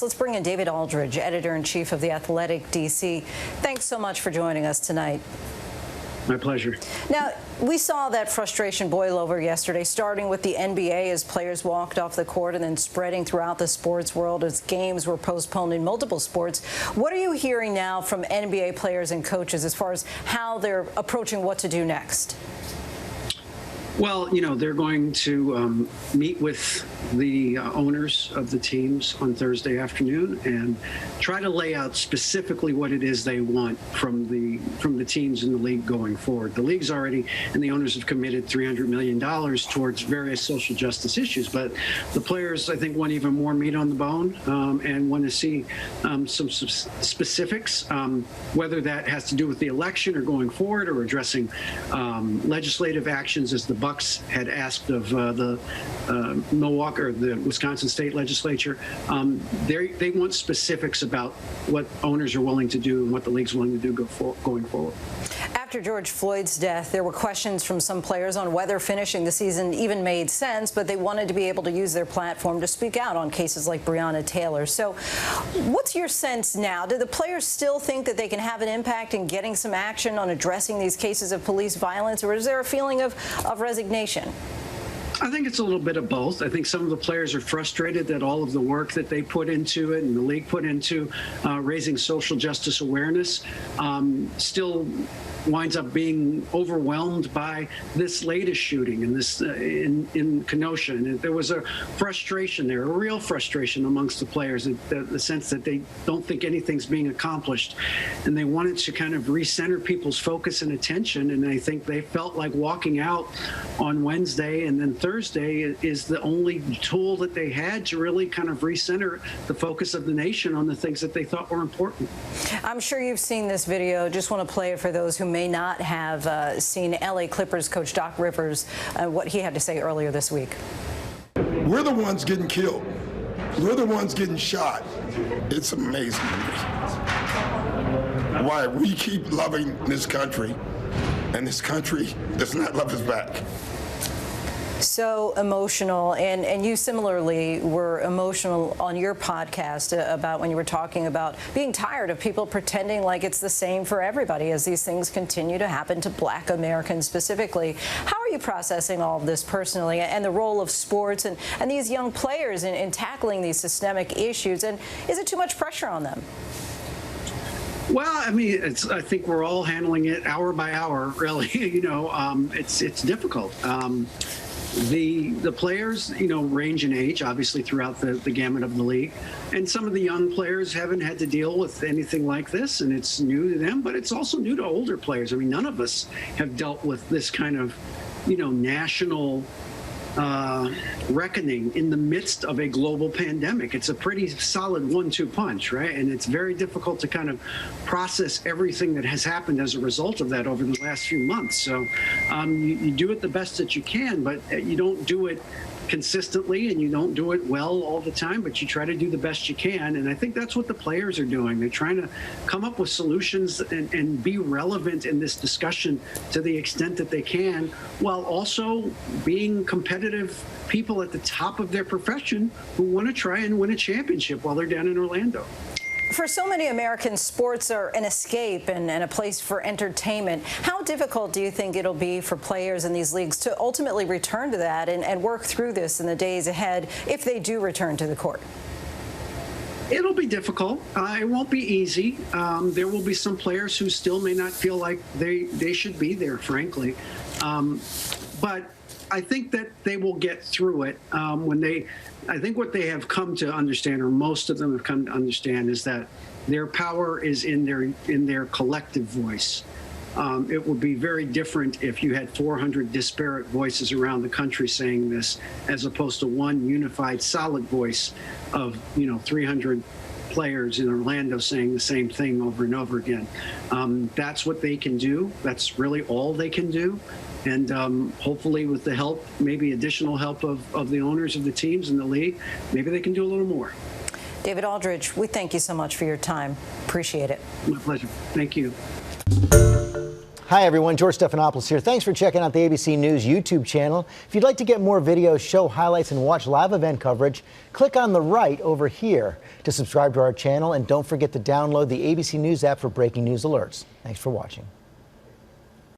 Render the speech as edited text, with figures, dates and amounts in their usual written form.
Let's bring in David Aldridge, editor-in-chief of the Athletic D.C. Thanks so much for joining us tonight. My pleasure. Now, we saw that frustration boil over yesterday, starting with the NBA as players walked off the court and then spreading throughout the sports world as games were postponed in multiple sports. What are you hearing now from NBA players and coaches as far as how they're approaching what to do next? Well, they're going to meet with the owners of the teams on Thursday afternoon and try to lay out specifically what it is they want from the teams in the league going forward. The league's already, and the owners have committed $300 million towards various social justice issues, but the players, I think, want even more meat on the bone and want to see some specifics, whether that has to do with the election or going forward or addressing legislative actions as the Bucks had asked of the Milwaukee or the Wisconsin State Legislature. They want specifics about what owners are willing to do and what the league's willing to do going forward. After George Floyd's death, there were questions from some players on whether finishing the season even made sense, but they wanted to be able to use their platform to speak out on cases like Breonna Taylor. So what's your sense now? Do the players still think that they can have an impact in getting some action on addressing these cases of police violence, or is there a feeling of resignation? I think it's a little bit of both. I think some of the players are frustrated that all of the work that they put into it and the league put into raising social justice awareness still winds up being overwhelmed by this latest shooting and this in Kenosha. And there was a frustration there, a real frustration amongst the players, the sense that they don't think anything's being accomplished. And they wanted to kind of recenter people's focus and attention. And I think they felt like walking out on Wednesday and then Thursday is the only tool that they had to really kind of recenter the focus of the nation on the things that they thought were important. I'm sure you've seen this video. Just want to play it for those who may not have seen LA Clippers coach Doc Rivers, what he had to say earlier this week. We're the ones getting killed. We're the ones getting shot. It's amazing to me why we keep loving this country and this country does not love us back. So emotional, and you similarly were emotional on your podcast about when you were talking about being tired of people pretending like it's the same for everybody as these things continue to happen to Black Americans specifically. How are you processing all of this personally and the role of sports and these young players in tackling these systemic issues, and is it too much pressure on them? Well, I mean, I think we're all handling it hour by hour, really. It's difficult. The players, range in age, obviously, throughout the gamut of the league. And some of the young players haven't had to deal with anything like this, and it's new to them, but it's also new to older players. I mean, none of us have dealt with this kind of, national reckoning in the midst of a global pandemic. It's a pretty solid 1-2 punch, right? And it's very difficult to kind of process everything that has happened as a result of that over the last few months. So you do it the best that you can, but you don't do it consistently and you don't do it well all the time, but you try to do the best you can. And I think that's what the players are doing. They're trying to come up with solutions and be relevant in this discussion to the extent that they can, while also being competitive people at the top of their profession who want to try and win a championship while they're down in Orlando. For so many Americans, sports are an escape and a place for entertainment. How difficult do you think it'll be for players in these leagues to ultimately return to that and work through this in the days ahead if they do return to the court? It'll be difficult. It won't be easy. There will be some players who still may not feel like they should be there, frankly. But I think that they will get through it I think what they have come to understand, or most of them have come to understand, is that their power is in their collective voice. It would be very different if you had 400 disparate voices around the country saying this, as opposed to one unified, solid voice of 300 players in Orlando saying the same thing over and over again. That's what they can do. That's really all they can do. And hopefully with the help, maybe additional help of the owners of the teams in the league, maybe they can do a little more. David Aldridge, we thank you so much for your time. Appreciate it. My pleasure. Thank you. Hi, everyone. George Stephanopoulos here. Thanks for checking out the ABC News YouTube channel. If you'd like to get more videos, show highlights, and watch live event coverage, click on the right over here to subscribe to our channel. And don't forget to download the ABC News app for breaking news alerts. Thanks for watching.